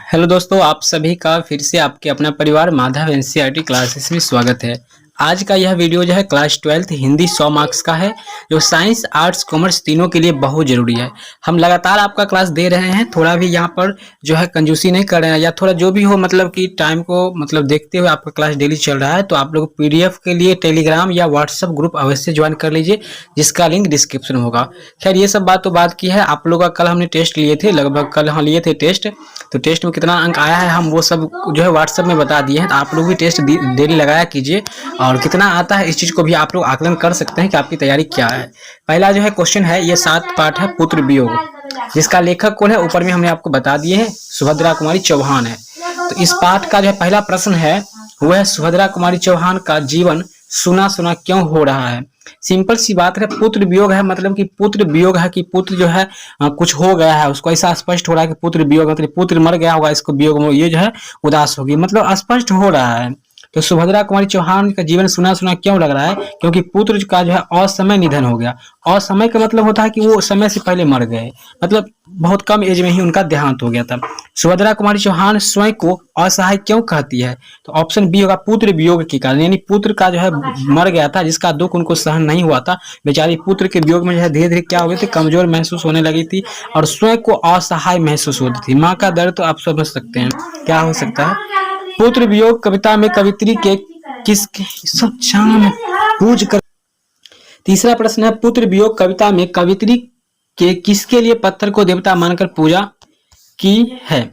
Hello दोस्तों, आप सभी का फिर से आपके अपना परिवार माधव एनसीईआरटी क्लासेस में स्वागत है। आज का यह वीडियो जो है क्लास 12th हिंदी 100 मार्क्स का है, जो साइंस आर्ट्स कॉमर्स तीनों के लिए बहुत ज़रूरी है। हम लगातार आपका क्लास दे रहे हैं, थोड़ा भी यहाँ पर जो है कंजूसी नहीं कर रहे हैं, या थोड़ा जो भी हो मतलब कि टाइम को मतलब देखते हुए आपका क्लास डेली चल रहा है। तो आप लोग पीडीएफ के लिए टेलीग्राम या व्हाट्सएप ग्रुप अवश्य ज्वाइन कर लीजिए, जिसका लिंक डिस्क्रिप्शन में होगा। खैर ये सब बात तो बात की है। आप लोग का कल हमने टेस्ट लिए थे, लगभग कल हम लिए थे टेस्ट, तो टेस्ट में कितना अंक आया है हम वो सब जो है व्हाट्सएप में बता दिए हैं। तो आप लोग भी टेस्ट डेली लगाया कीजिए, और कितना आता है इस चीज़ को भी आप लोग आकलन कर सकते हैं कि आपकी तैयारी क्या है। पहला जो है क्वेश्चन है, ये 7 पार्ट है, पुत्र वियोग, जिसका लेखक कौन है ऊपर में हमने आपको बता दिए हैं, सुभद्रा कुमारी चौहान है। तो इस पाठ का जो है पहला प्रश्न है वह है, सुभद्रा कुमारी चौहान का जीवन सुना सुना क्यों हो रहा है। सिंपल सी बात है, पुत्र वियोग है, मतलब कि पुत्र वियोग है कि पुत्र जो है कुछ हो गया है, उसको ऐसा स्पष्ट हो रहा है कि पुत्र वियोग मतलब पुत्र मर गया होगा, इसको वियोग में ये जो है उदास होगी, मतलब स्पष्ट हो रहा है। तो सुभद्रा कुमारी चौहान का जीवन सुना सुना क्यों लग रहा है, क्योंकि पुत्र का जो है असमय निधन हो गया। असमय का मतलब होता है कि वो समय से पहले मर गए, मतलब बहुत कम एज में ही उनका देहांत हो गया था। सुभद्रा कुमारी चौहान स्वयं को असहाय क्यों कहती है, तो ऑप्शन बी होगा, पुत्र वियोग के कारण, यानी पुत्र का जो है मर गया था, जिसका दुख उनको सहन नहीं हुआ था। बेचारी पुत्र के वियोग में जो है धीरे धीरे क्या हो गई थी, कमजोर महसूस होने लगी थी, और स्वयं को असहाय महसूस होती थी। माँ का दर्द तो आप समझ सकते हैं क्या हो सकता है। पुत्र वियोग कविता में कवित्री के किसके सब शाम पूज कर। तीसरा प्रश्न है, पुत्र वियोग कविता में कवित्री के किसके लिए पत्थर को देवता मानकर पूजा की है।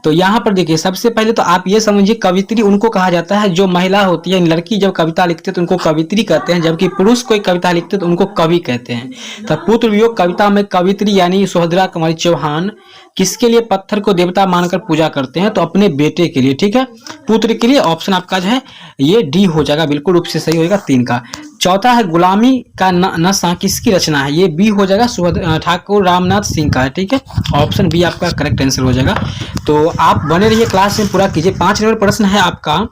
तो यहाँ पर देखिए, सबसे पहले तो आप ये समझिए, कवित्री उनको कहा जाता है जो महिला होती है, लड़की जब कविता लिखते हैं तो उनको कवित्री कहते हैं, जबकि पुरुष कोई कविता लिखते हैं तो उनको कवि कहते हैं। तो पुत्र वियोग कविता में कवित्री यानी सुभद्रा कुमारी चौहान किसके लिए पत्थर को देवता मानकर पूजा करते हैं, तो अपने बेटे के लिए, ठीक है, पुत्र के लिए। ऑप्शन आपका जो है ये डी हो जाएगा, बिल्कुल रूप से सही होगा 3 का। चौथा है, गुलामी का नशा किसकी रचना है, ये बी हो जाएगा, ठाकुर रामनाथ सिंह का है, ठीक है, ऑप्शन बी आपका करेक्ट आंसर हो जाएगा। तो आप बने रहिए, क्लास में पूरा कीजिए। 5 नंबर प्रश्न है आपका,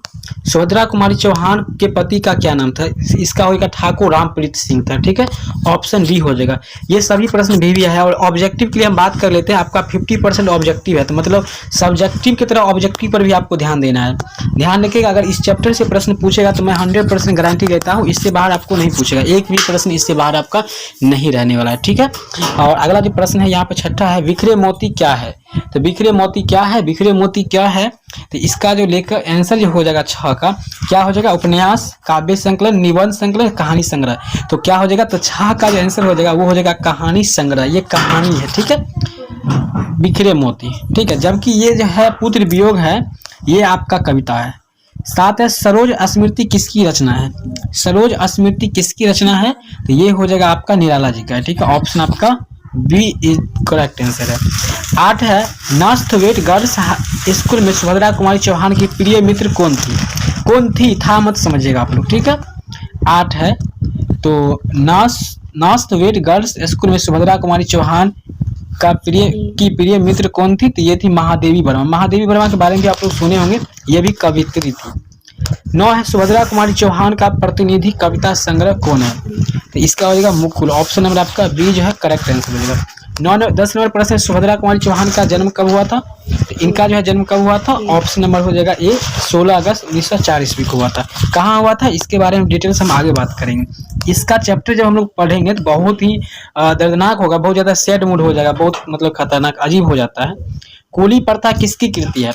सुभद्रा कुमारी चौहान के पति का क्या नाम था, इसका होगा ठाकुर रामप्रीत सिंह था, ठीक है, ऑप्शन डी हो जाएगा। ये सभी प्रश्न भी है, और ऑब्जेक्टिव के लिए हम बात कर लेते हैं। आपका 50% ऑब्जेक्टिव है, तो मतलब सब्जेक्टिव की तरह ऑब्जेक्टिव पर भी आपको ध्यान देना है। ध्यान रखिएगा, अगर इस चैप्टर से प्रश्न पूछेगा तो मैं 100% गारंटी देता हूँ इससे बाहर आपको नहीं पूछेगा, एक भी प्रश्न इससे बाहर आपका नहीं रहने वाला है, ठीक है। और अगला जो प्रश्न है यहाँ पे 6ठा है, बिखरे मोती क्या है। तो बिखरे मोती क्या है, बिखरे मोती क्या है, तो इसका जो लेकर आंसर जो हो जाएगा 6 का, क्या हो जाएगा, उपन्यास, काव्य संकलन, निबंध संकलन, कहानी संग्रह। तो क्या हो जाएगा, तो 6 का जो आंसर हो जाएगा वो हो जाएगा कहानी संग्रह, ये कहानी है, ठीक है, बिखरे मोती, ठीक है। जबकि ये जो है पुत्र वियोग है, ये आपका कविता है। 7 है, सरोज स्मृति किसकी रचना है। सरोज स्मृति किसकी रचना है, तो ये हो जाएगा आपका निराला जी का है, ठीक है, ऑप्शन आपका बी इज करेक्ट आंसर है। 8 है, नॉर्थ वेस्ट गर्ल्स स्कूल में सुभद्रा कुमारी चौहान की प्रिय मित्र कौन थी। कौन थी था मत समझिएगा आप लोग, ठीक है। 8 है, तो नॉर्थ वेस्ट गर्ल्स स्कूल में सुभद्रा कुमारी चौहान का प्रिय मित्र कौन थी, तो ये थी महादेवी वर्मा। महादेवी वर्मा के बारे में भी आप लोग सुने होंगे, ये भी कवित्री थी। 9 है, सुभद्रा कुमारी चौहान का प्रतिनिधि कविता संग्रह कौन है, तो इसका हो जाएगा मुकुल, ऑप्शन नंबर आपका बी जो है करेक्ट आंसर हो जाएगा। 10 नंबर प्रश्न, सुभद्रा कुमारी चौहान का जन्म कब हुआ था, तो इनका जो है जन्म कब हुआ था, ऑप्शन नंबर हो जाएगा ए 16 अगस्त 1904 ईस्वी को हुआ था। कहाँ हुआ था, इसके बारे में डिटेल्स हम आगे बात करेंगे। इसका चैप्टर जब हम लोग पढ़ेंगे तो बहुत ही दर्दनाक होगा, बहुत ज्यादा सैड मूड हो जाएगा, बहुत मतलब खतरनाक अजीब हो जाता है। कोली प्रथा किसकी कृति है,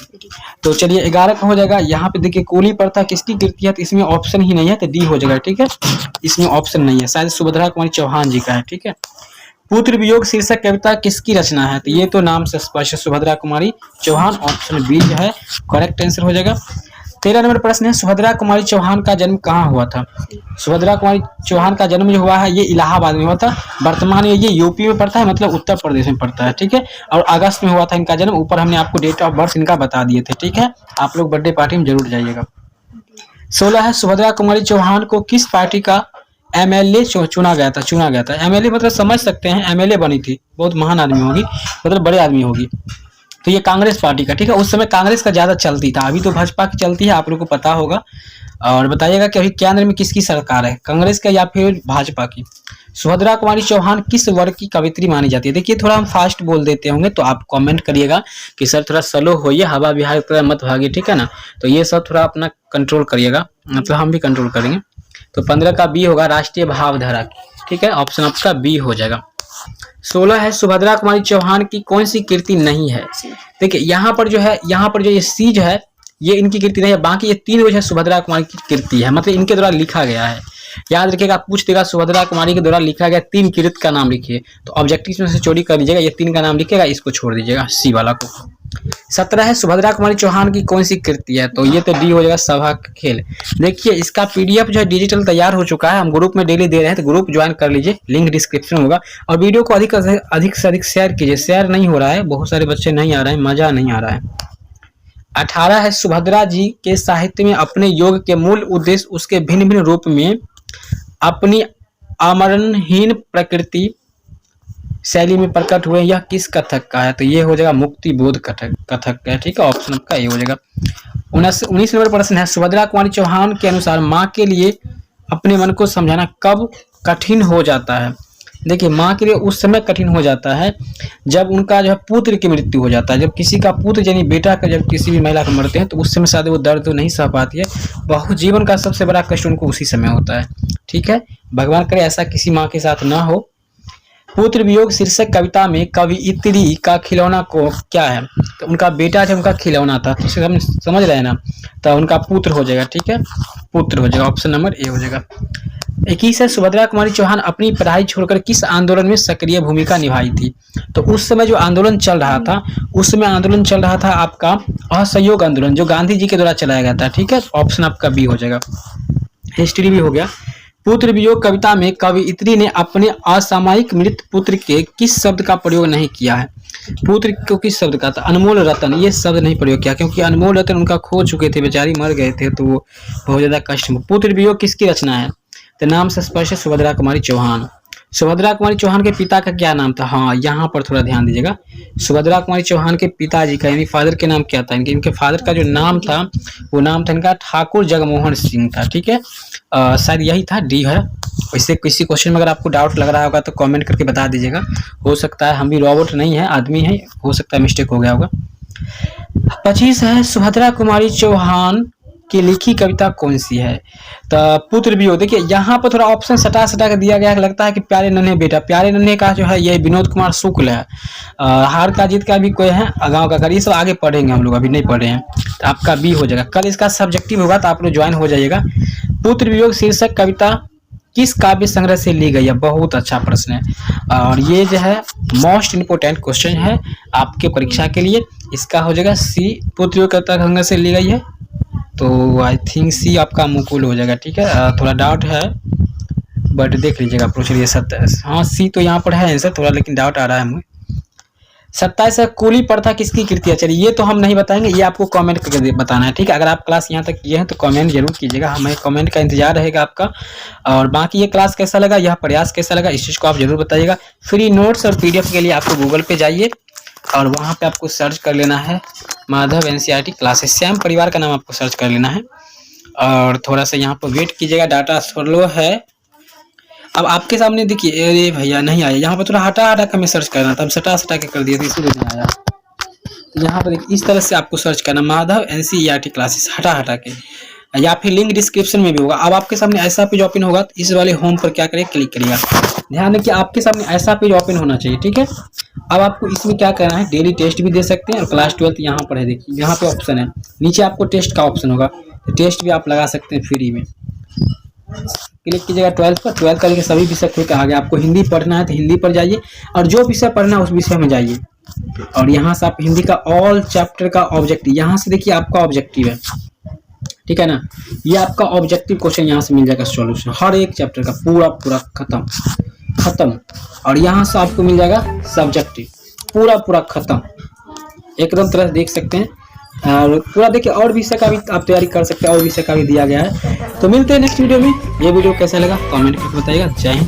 तो चलिए 11 का हो जाएगा। यहाँ पे देखिए कोली प्रथा किसकी कृति है, तो इसमें ऑप्शन ही नहीं है, तो डी हो जाएगा, ठीक है, इसमें ऑप्शन नहीं है, शायद सुभद्रा कुमारी चौहान जी का है, ठीक है। पुत्र वियोग शीर्षक कविता किसकी रचना है, तो ये तो नाम से स्पष्ट है, सुभद्रा कुमारी चौहान, ऑप्शन बी जो है करेक्ट आंसर हो जाएगा। 13 नंबर प्रश्न है, सुभद्रा कुमारी चौहान का जन्म कहाँ हुआ था। सुभद्रा कुमारी चौहान का जन्म जो हुआ है ये इलाहाबाद में हुआ था, वर्तमान में ये यूपी में पड़ता है, मतलब उत्तर प्रदेश में पड़ता है, ठीक है, और अगस्त में हुआ था इनका जन्म। ऊपर हमने आपको डेट ऑफ बर्थ इनका बता दिए थे, ठीक है, आप लोग बर्थडे पार्टी में जरूर जाइएगा। 16 है, सुभद्रा कुमारी चौहान को किस पार्टी का एमएलए चुना गया था। एमएलए मतलब समझ सकते हैं, एमएलए बनी थी, बहुत महान आदमी होगी, मतलब बड़े आदमी होगी, तो ये कांग्रेस पार्टी का, ठीक है, उस समय कांग्रेस का ज्यादा चलती था, अभी तो भाजपा की चलती है, आप लोगों को पता होगा। और बताइएगा कि अभी केंद्र में किसकी सरकार है, कांग्रेस का या फिर भाजपा की। सुभद्रा कुमारी चौहान किस वर्ग की कवित्री मानी जाती है? देखिए थोड़ा हम फास्ट बोल देते होंगे तो आप कमेंट करिएगा कि सर थोड़ा स्लो होइए, हवा बिहार की तरह मत भागिए, ठीक है ना। तो ये सब थोड़ा अपना कंट्रोल करिएगा, मतलब हम भी कंट्रोल करेंगे। तो 15 का बी होगा राष्ट्रीय भावधारा की, ठीक है, ऑप्शन आपका बी हो जाएगा। 16 है सुभद्रा कुमारी चौहान की कौन सी कृति नहीं है? देखिए यहाँ पर जो ये सी जो है ये इनकी कृति नहीं है, बाकी ये 3 जो है सुभद्रा कुमारी की कृति है, मतलब इनके द्वारा लिखा गया है। याद रखिएगा, पूछ देगा सुभद्रा कुमारी के द्वारा लिखा गया 3 कृत का नाम लिखिए, तो ऑब्जेक्टिव में से चोरी कर लीजिएगा, ये 3 का नाम लिखिएगा, इसको छोड़ दीजिएगा सी वाला को। 17 है सुभद्रा कुमारी चौहान की कौन सी कृति है? तो ये तो डी हो जाएगा सभा खेल। देखिए इसका पीडीएफ जो है डिजिटल तैयार हो चुका है, हम ग्रुप में डेली दे रहे हैं, तो ग्रुप ज्वाइन कर लीजिए, लिंक डिस्क्रिप्शन होगा। और वीडियो को अधिक से अधिक शेयर कीजिए, शेयर नहीं हो रहा है, बहुत सारे बच्चे नहीं आ रहे हैं, मजा नहीं आ रहा है। 18 है सुभद्रा जी के साहित्य में अपने योग के मूल उद्देश्य उसके भिन्न भिन्न रूप में अपनी आमरणहीन प्रकृति शैली में प्रकट हुए, यह किस कथक का है? तो ये हो जाएगा मुक्ति बोध कथक का है, ठीक है, ऑप्शन आपका ये हो जाएगा। 19 नंबर प्रश्न है सुभद्रा कुमारी चौहान के अनुसार माँ के लिए अपने मन को समझाना कब कठिन हो जाता है? देखिए माँ के लिए उस समय कठिन हो जाता है जब उनका जो है पुत्र की मृत्यु हो जाता है, जब किसी का पुत्र यानी बेटा का जब किसी भी महिला का मरते हैं तो उस समय शायद वो दर्द नहीं सह पाती है, बहुत जीवन का सबसे बड़ा कष्ट उनको उसी समय होता है, ठीक है, भगवान करे ऐसा किसी माँ के साथ ना हो। पुत्र वियोग शीर्षक कविता में कवियत्री का खिलौना को क्या है? तो उनका बेटा जब उनका खिलौना था, तो हम समझ रहे हैं ना, तो उनका पुत्र हो जाएगा, ठीक है, पुत्र हो जाएगा, ऑप्शन नंबर ए हो जाएगा। 21 है सुभद्रा कुमारी चौहान अपनी पढ़ाई छोड़कर किस आंदोलन में सक्रिय भूमिका निभाई थी? तो उस समय जो आंदोलन चल रहा था, उस समय आंदोलन चल रहा था आपका असहयोग आंदोलन, जो गांधी जी के द्वारा चलाया गया था, ठीक है, ऑप्शन आपका बी हो जाएगा। हिस्ट्री भी हो गया। पुत्र वियोग कविता में कवियत्री ने अपने असामयिक मृत पुत्र के किस शब्द का प्रयोग नहीं किया है? पुत्र को किस शब्द का था? अनमोल रतन, ये शब्द नहीं प्रयोग किया, क्योंकि अनमोल रतन उनका खो चुके थे, बेचारी मर गए थे, तो वो बहुत ज्यादा कष्ट में। पुत्र वियोग किसकी रचना है? तो नाम से स्पष्ट है सुभद्रा कुमारी चौहान। सुभद्रा कुमारी चौहान के पिता का क्या नाम था? हाँ यहाँ पर थोड़ा ध्यान दीजिएगा, सुभद्रा कुमारी चौहान के पिताजी का यानी फादर के नाम क्या था? इनके फादर का जो नाम था वो नाम था इनका ठाकुर जगमोहन सिंह था, ठीक है, शायद यही था, डी है। वैसे किसी क्वेश्चन में अगर आपको डाउट लग रहा होगा तो कमेंट करके बता दीजिएगा, हो सकता है हम भी रोबोट नहीं है, आदमी है, हो सकता है मिस्टेक हो गया होगा। 25 है सुभद्रा कुमारी चौहान की लिखी कविता कौन सी है? तो पुत्र वियोग। देखिए यहाँ पर थोड़ा ऑप्शन सटा कर दिया गया है, लगता है कि प्यारे नन्हे बेटा, प्यारे नन्हे का जो है ये विनोद कुमार शुक्ल है, हार का जीत का भी कोई है, गाँव का कर, ये सब आगे पढ़ेंगे हम लोग, अभी नहीं पढ़े हैं, तो आपका बी हो जाएगा। कल इसका सब्जेक्टिव होगा तो आप लोग ज्वाइन हो जाइएगा। पुत्र वियोग शीर्षक कविता किस काव्य संग्रह से ली गई है? बहुत अच्छा प्रश्न है और ये जो है मोस्ट इम्पोर्टेंट क्वेश्चन है आपके परीक्षा के लिए। इसका हो जाएगा सी, पुत्र वियोग कविता संग्रह से ली गई है, तो आई थिंक सी आपका मुकुल हो जाएगा, ठीक है, थोड़ा डाउट है बट देख लीजिएगा, पूछ लीजिए 27, हाँ सी तो यहाँ पर है आंसर, थोड़ा लेकिन डाउट आ रहा है हमें। 27 है कुली प्रथा किसकी कृति है? चलिए ये तो हम नहीं बताएंगे, ये आपको कमेंट करके बताना है, ठीक है, अगर आप क्लास यहाँ तक किए हैं तो कमेंट जरूर कीजिएगा, हमें कमेंट का इंतजार रहेगा आपका। और बाकी ये क्लास कैसा लगा, यह प्रयास कैसा लगा, इस चीज़ को आप जरूर बताइएगा। फ्री नोट्स और पीडीएफ के लिए आपको गूगल पे जाइए और वहाँ पे आपको सर्च कर लेना है माधव एनसीईआरटी क्लासेस, श्याम परिवार का नाम आपको सर्च कर लेना है और थोड़ा सा यहाँ पर वेट कीजिएगा, डाटा स्लो है। अब आपके सामने देखिए, अरे भैया नहीं आया, यहाँ पर थोड़ा हटा कर मैं सर्च करना था, हम सटा के कर दिया था इसलिए नहीं आया। यहाँ पर देखिए इस तरह से आपको सर्च करना माधव एनसीईआरटी क्लासेस हटा के, या फिर लिंक डिस्क्रिप्शन में भी होगा। अब आपके सामने ऐसा पेज ओपन होगा तो इस वाले होम पर क्या करें, क्लिक करिएगा। ध्यान रखिए आपके सामने ऐसा पेज ओपन होना चाहिए, ठीक है। अब आपको इसमें क्या करना है, डेली टेस्ट भी दे सकते हैं और क्लास 12 यहाँ पर है, देखिए यहाँ पे ऑप्शन है, नीचे आपको टेस्ट का ऑप्शन होगा, तो टेस्ट भी आप लगा सकते हैं फ्री में। क्लिक कीजिएगा 12 पर, 12 करके सभी विषय खुल के आ गया। आपको हिंदी पढ़ना है तो हिंदी पर जाइए और जो विषय पढ़ना है उस विषय में जाइए और यहाँ से आप हिंदी का ऑल चैप्टर का ऑब्जेक्टिव, यहाँ से देखिए आपका ऑब्जेक्टिव है, ठीक है ना, ये आपका ऑब्जेक्टिव क्वेश्चन यहाँ से मिल जाएगा, सॉल्यूशन हर एक चैप्टर का पूरा खत्म। और यहाँ से आपको मिल जाएगा सब्जेक्टिव पूरा खत्म, एकदम तरह से देख सकते हैं और पूरा देखिए। और विषय का भी आप तैयारी कर सकते हैं, और विषय का भी दिया गया है। तो मिलते हैं नेक्स्ट वीडियो में। ये वीडियो कैसा लगा कमेंट करके बताइएगा। जय हिंद।